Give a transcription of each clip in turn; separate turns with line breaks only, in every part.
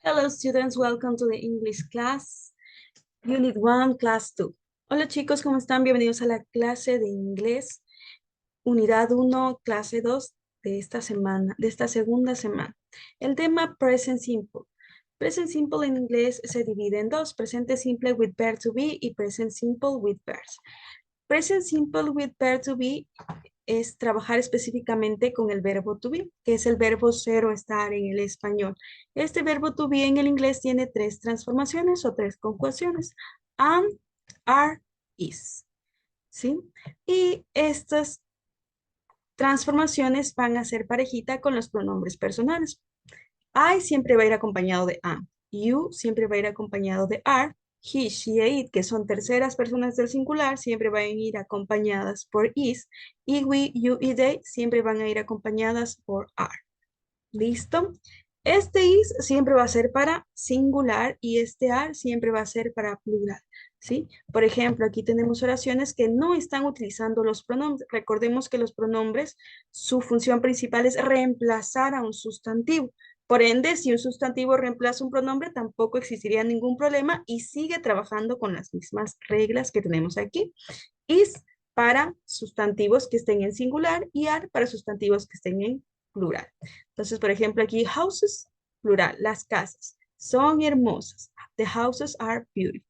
Hello students, welcome to the English class, Unit 1, Class 2. Hola chicos, ¿cómo están? Bienvenidos a la clase de inglés, Unidad 1, clase 2 de esta semana, de esta segunda semana. El tema Present Simple. Present Simple en inglés se divide en dos, Presente Simple with verb to be y Present Simple with verbs. Present Simple with verb to be es trabajar específicamente con el verbo to be, que es el verbo ser o estar en el español. Este verbo to be en el inglés tiene tres transformaciones o tres conjugaciones. Am, are, is. ¿Sí? Y estas transformaciones van a ser parejita con los pronombres personales. I siempre va a ir acompañado de am. You siempre va a ir acompañado de are. He, she, e it, que son terceras personas del singular, siempre van a ir acompañadas por is. Y we, you y they siempre van a ir acompañadas por are. ¿Listo? Este is siempre va a ser para singular y este are siempre va a ser para plural. ¿Sí? Por ejemplo, aquí tenemos oraciones que no están utilizando los pronombres. Recordemos que los pronombres, su función principal es reemplazar a un sustantivo. Por ende, si un sustantivo reemplaza un pronombre, tampoco existiría ningún problema y sigue trabajando con las mismas reglas que tenemos aquí. Is para sustantivos que estén en singular y are para sustantivos que estén en plural. Entonces, por ejemplo, aquí houses, plural, las casas son hermosas. The houses are beautiful.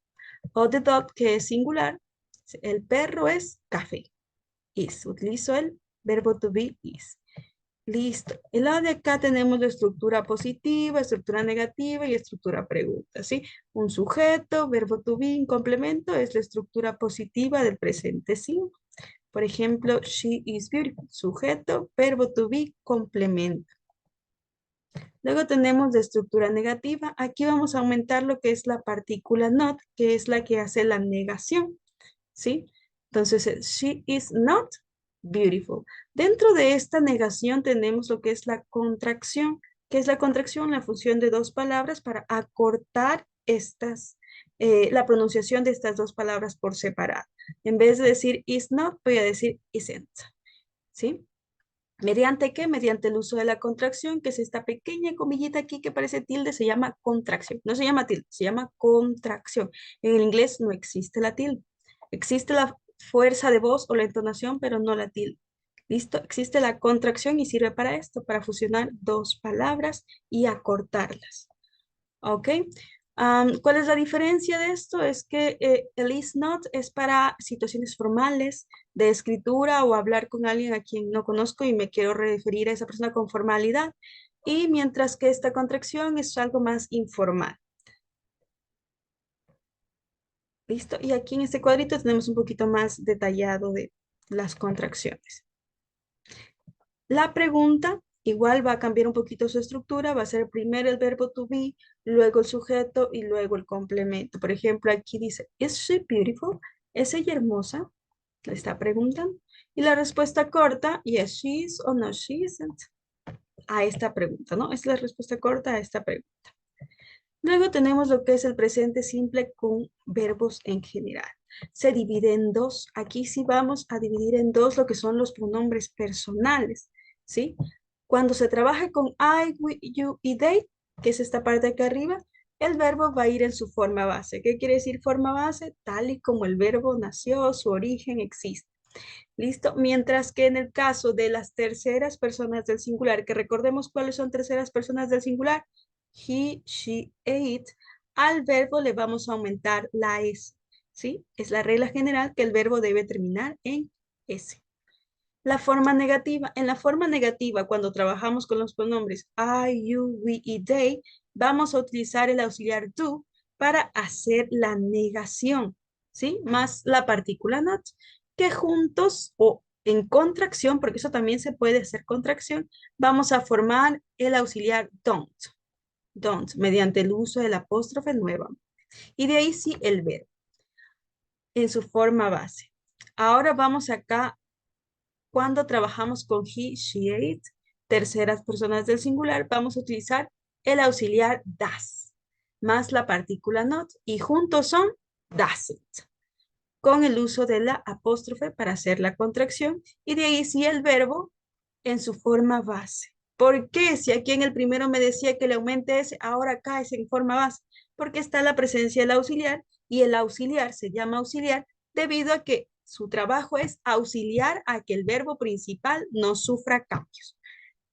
O the dog, que es singular, el perro es café. Is, utilizo el verbo to be is. Listo. El lado de acá tenemos la estructura positiva, estructura negativa y estructura pregunta, ¿sí? Un sujeto, verbo to be, complemento, es la estructura positiva del presente simple. Por ejemplo, she is beautiful. Sujeto, verbo to be, complemento. Luego tenemos la estructura negativa. Aquí vamos a aumentar lo que es la partícula not, que es la que hace la negación, ¿sí? Entonces, she is not beautiful. Dentro de esta negación tenemos lo que es la contracción. ¿Qué es la contracción? La función de dos palabras para acortar la pronunciación de estas dos palabras por separado. En vez de decir is not, voy a decir isn't, ¿sí? ¿Mediante qué? Mediante el uso de la contracción, que es esta pequeña comillita aquí que parece tilde, se llama contracción. No se llama tilde, se llama contracción. En el inglés no existe la tilde. Existe la fuerza de voz o la entonación, pero no la tilde. ¿Listo? Existe la contracción y sirve para esto, para fusionar dos palabras y acortarlas. ¿Ok? ¿Cuál es la diferencia de esto? Es que el is not es para situaciones formales de escritura o hablar con alguien a quien no conozco y me quiero referir a esa persona con formalidad. Y mientras que esta contracción es algo más informal. ¿Listo? Y aquí en este cuadrito tenemos un poquito más detallado de las contracciones. La pregunta igual va a cambiar un poquito su estructura, va a ser primero el verbo to be, luego el sujeto y luego el complemento. Por ejemplo, aquí dice, ¿Is she beautiful? ¿Es ella hermosa? Le está preguntando. Y la respuesta corta, yes, she is o no, she isn't. A esta pregunta, ¿no? Es la respuesta corta a esta pregunta. Luego tenemos lo que es el presente simple con verbos en general. Se divide en dos. Aquí sí vamos a dividir en dos lo que son los pronombres personales, ¿sí? Cuando se trabaja con I, we, you y they, que es esta parte de acá arriba, el verbo va a ir en su forma base. ¿Qué quiere decir forma base? Tal y como el verbo nació, su origen existe. ¿Listo? Mientras que en el caso de las terceras personas del singular, que recordemos cuáles son terceras personas del singular, he, she, it, al verbo le vamos a aumentar la S, ¿sí? Es la regla general que el verbo debe terminar en S. La forma negativa. En la forma negativa, cuando trabajamos con los pronombres I, you, we y they, vamos a utilizar el auxiliar do para hacer la negación, ¿sí? Más la partícula not, que juntos o en contracción, porque eso también se puede hacer contracción, vamos a formar el auxiliar don't. Don't, mediante el uso del apóstrofe nueva. Y de ahí sí el verbo en su forma base. Ahora vamos acá cuando trabajamos con he, she, it, terceras personas del singular, vamos a utilizar el auxiliar does más la partícula not y juntos son doesn't con el uso de la apóstrofe para hacer la contracción y de ahí sí el verbo en su forma base. ¿Por qué? Si aquí en el primero me decía que le aumente ese, ahora acá es en forma base, porque está la presencia del auxiliar y el auxiliar se llama auxiliar debido a que su trabajo es auxiliar a que el verbo principal no sufra cambios,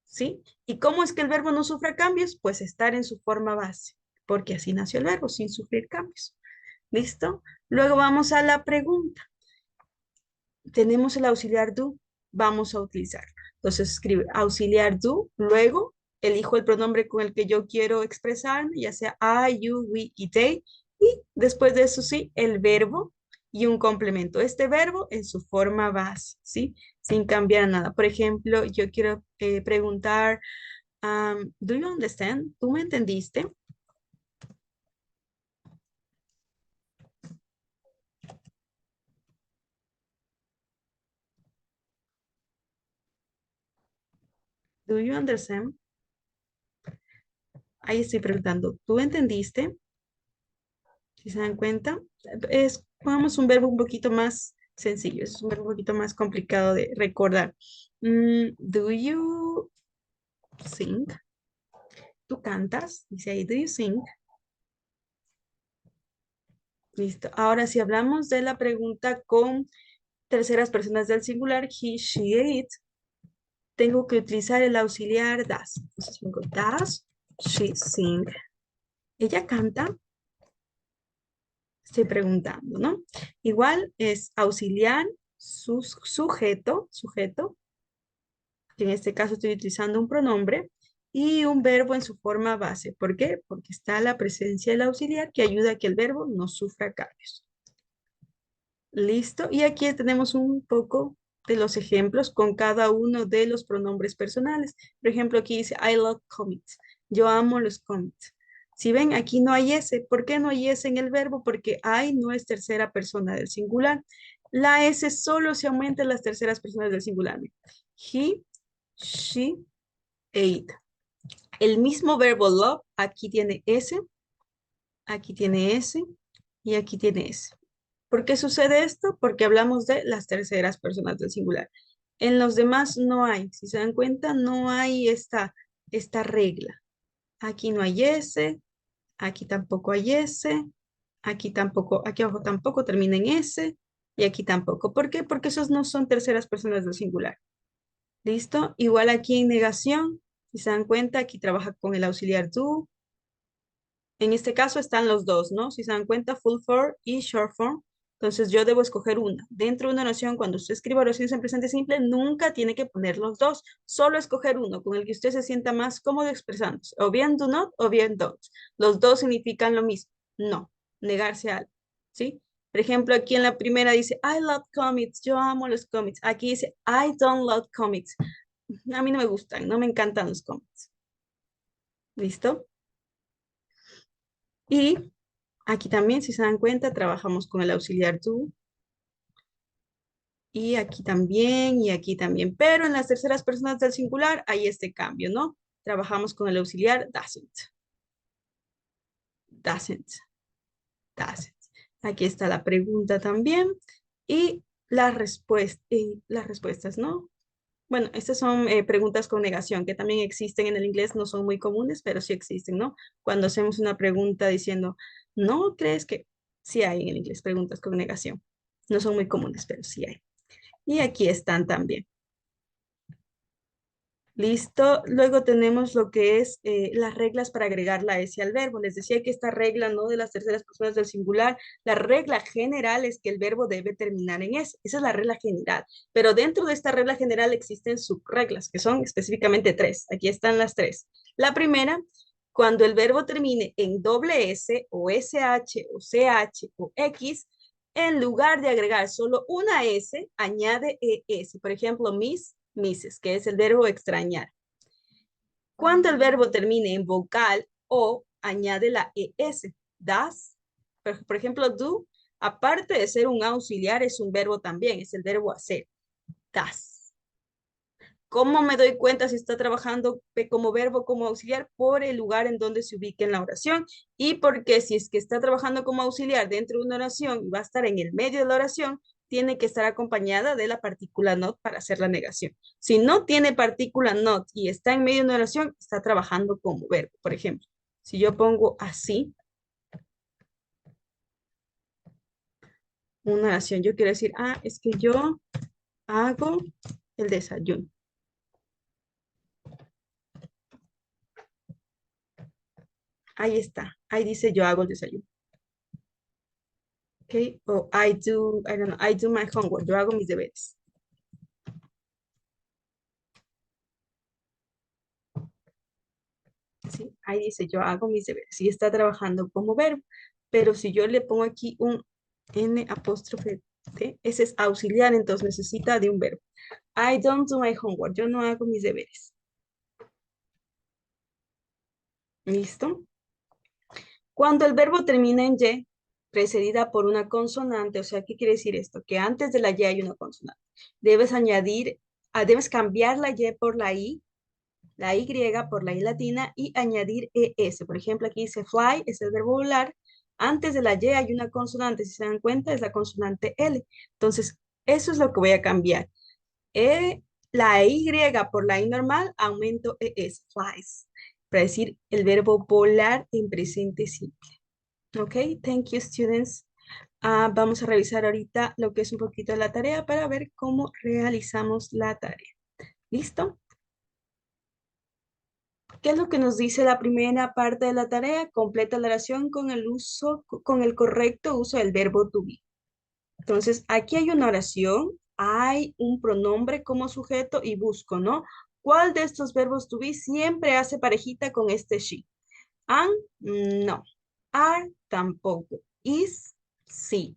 ¿sí? ¿Y cómo es que el verbo no sufra cambios? Pues estar en su forma base, porque así nació el verbo, sin sufrir cambios. ¿Listo? Luego vamos a la pregunta. Tenemos el auxiliar do, vamos a utilizarlo. Entonces escribe auxiliar do, luego elijo el pronombre con el que yo quiero expresarme, ya sea I, you, we y they, y después de eso sí, el verbo y un complemento. Este verbo en su forma base, ¿sí? Sin cambiar nada. Por ejemplo, yo quiero preguntar, do you understand? ¿Tú me entendiste? Do you understand? Ahí estoy preguntando, ¿tú entendiste? Si se dan cuenta, pongamos un verbo un poquito más sencillo, es un verbo un poquito más complicado de recordar. Do you sing? ¿Tú cantas? Dice ahí, do you sing? Listo. Ahora, si hablamos de la pregunta con terceras personas del singular, he, she, it, tengo que utilizar el auxiliar does. Entonces pongo, does she sing? ¿Ella canta? Estoy preguntando, ¿no? Igual es auxiliar, sujeto, que en este caso estoy utilizando un pronombre, y un verbo en su forma base. ¿Por qué? Porque está la presencia del auxiliar que ayuda a que el verbo no sufra cambios. Listo. Y aquí tenemos un poco de los ejemplos con cada uno de los pronombres personales. Por ejemplo, aquí dice, I love comics. Yo amo los cómics. Si ven, aquí no hay S. ¿Por qué no hay S en el verbo? Porque I no es tercera persona del singular. La S solo se aumenta en las terceras personas del singular. He, she, ate. El mismo verbo love, aquí tiene S y aquí tiene S. ¿Por qué sucede esto? Porque hablamos de las terceras personas del singular. En los demás no hay, si se dan cuenta, no hay esta regla. Aquí no hay S, aquí tampoco hay S, aquí tampoco, aquí abajo tampoco termina en S y aquí tampoco. ¿Por qué? Porque esos no son terceras personas del singular. ¿Listo? Igual aquí en negación, si se dan cuenta, aquí trabaja con el auxiliar do. En este caso están los dos, ¿no? Si se dan cuenta, full form y short form. Entonces yo debo escoger una. Dentro de una oración, cuando usted escriba oraciones en presente simple, nunca tiene que poner los dos. Solo escoger uno con el que usted se sienta más cómodo expresándose. O bien do not o bien don't. Los dos significan lo mismo. No, negarse a algo, ¿sí? Por ejemplo, aquí en la primera dice, I love comics, yo amo los cómics. Aquí dice, I don't love comics. A mí no me gustan, no me encantan los cómics. ¿Listo? Y aquí también, si se dan cuenta, trabajamos con el auxiliar do. Y aquí también, y aquí también. Pero en las terceras personas del singular hay este cambio, ¿no? Trabajamos con el auxiliar doesn't. Doesn't. Doesn't. Aquí está la pregunta también. Y las respuestas, ¿no? Bueno, estas son preguntas con negación que también existen en el inglés, no son muy comunes, pero sí existen, ¿no? Cuando hacemos una pregunta diciendo, ¿no crees que? Sí hay en el inglés preguntas con negación. No son muy comunes, pero sí hay. Y aquí están también. Listo. Luego tenemos lo que es las reglas para agregar la S al verbo. Les decía que esta regla, ¿no? De las terceras personas del singular, la regla general es que el verbo debe terminar en S. Esa es la regla general. Pero dentro de esta regla general existen subreglas, que son específicamente tres. Aquí están las tres. La primera, cuando el verbo termine en doble S o SH o CH o X, en lugar de agregar solo una S, añade ES. Por ejemplo, Miss, Misses, que es el verbo extrañar. Cuando el verbo termine en vocal o añade la ES, das, por ejemplo, do, aparte de ser un auxiliar, es un verbo también, es el verbo hacer, das. ¿Cómo me doy cuenta si está trabajando como verbo, como auxiliar? Por el lugar en donde se ubique en la oración. Y porque si es que está trabajando como auxiliar dentro de una oración y va a estar en el medio de la oración, tiene que estar acompañada de la partícula not para hacer la negación. Si no tiene partícula not y está en medio de una oración, está trabajando como verbo. Por ejemplo, si yo pongo así, una oración, yo quiero decir, es que yo hago el desayuno. Ahí está. Ahí dice yo hago el desayuno. ¿Ok? O I don't know, I do my homework. Yo hago mis deberes. ¿Sí? Ahí dice yo hago mis deberes. Y está trabajando como verbo. Pero si yo le pongo aquí un N apóstrofe T, ese es auxiliar, entonces necesita de un verbo. I don't do my homework. Yo no hago mis deberes. ¿Listo? Cuando el verbo termina en Y, precedida por una consonante, o sea, ¿qué quiere decir esto? Que antes de la Y hay una consonante. Debes añadir, debes cambiar la Y por la Y por la I latina y añadir ES. Por ejemplo, aquí dice fly, es el verbo volar. Antes de la Y hay una consonante, si se dan cuenta, es la consonante L. Entonces, eso es lo que voy a cambiar. E, la Y por la I normal, aumento ES, flies, para decir el verbo volar en presente simple. Ok, thank you, students. Vamos a revisar ahorita lo que es un poquito la tarea para ver cómo realizamos la tarea. ¿Listo? ¿Qué es lo que nos dice la primera parte de la tarea? Completa la oración con el con el correcto uso del verbo to be. Entonces, aquí hay una oración, hay un pronombre como sujeto y busco, ¿no? ¿Cuál de estos verbos to be siempre hace parejita con este she? Am, no. Are, tampoco. Is, sí.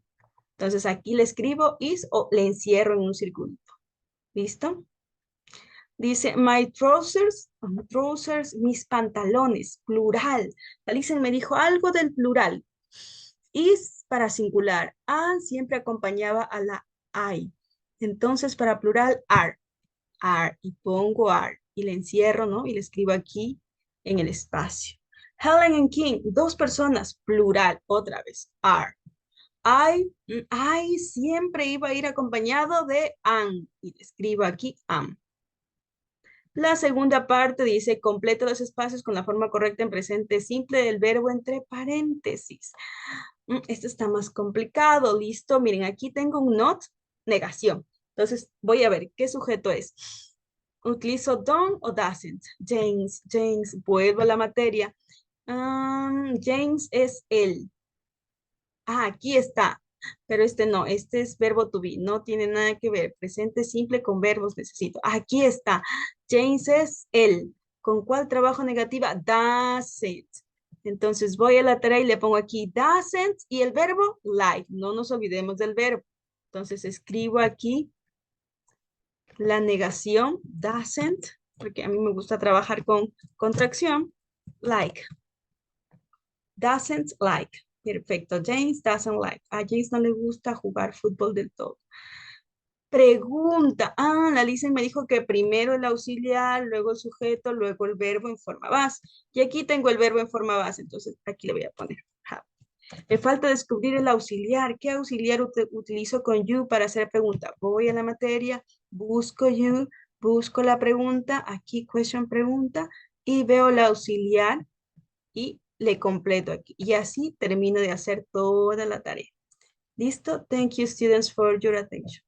Entonces, aquí le escribo is o le encierro en un circulito. ¿Listo? Dice, my trousers, mis pantalones, plural. Alison me dijo algo del plural. Is para singular. And siempre acompañaba a la I. Entonces, para plural, are. Y pongo are. Y le encierro, ¿no? Y le escribo aquí en el espacio. Helen and King, dos personas, plural, otra vez, are. I siempre iba a ir acompañado de am. Y le escribo aquí am. La segunda parte dice, completa los espacios con la forma correcta en presente simple del verbo entre paréntesis. Esto está más complicado, listo. Miren, aquí tengo un not, negación. Entonces, voy a ver, ¿qué sujeto es? ¿Utilizo don't o doesn't? James, vuelvo a la materia. James es él. Aquí está. Pero este no, este es verbo to be, no tiene nada que ver. Presente simple con verbos necesito. Aquí está. James es él. ¿Con cuál trabajo negativa? Doesn't. Entonces voy a la tarea y le pongo aquí doesn't y el verbo like. No nos olvidemos del verbo. Entonces escribo aquí la negación doesn't, porque a mí me gusta trabajar con contracción. Like. Doesn't like. Perfecto. James doesn't like. A James no le gusta jugar fútbol del todo. Pregunta. La Lisa me dijo que primero el auxiliar, luego el sujeto, luego el verbo en forma base. Y aquí tengo el verbo en forma base, entonces aquí le voy a poner have. Me falta descubrir el auxiliar. ¿Qué auxiliar utilizo con you para hacer pregunta? Voy a la materia, busco you, busco la pregunta, aquí question pregunta, y veo el auxiliar y le completo aquí. Y así termino de hacer toda la tarea. ¿Listo? Thank you, students, for your attention.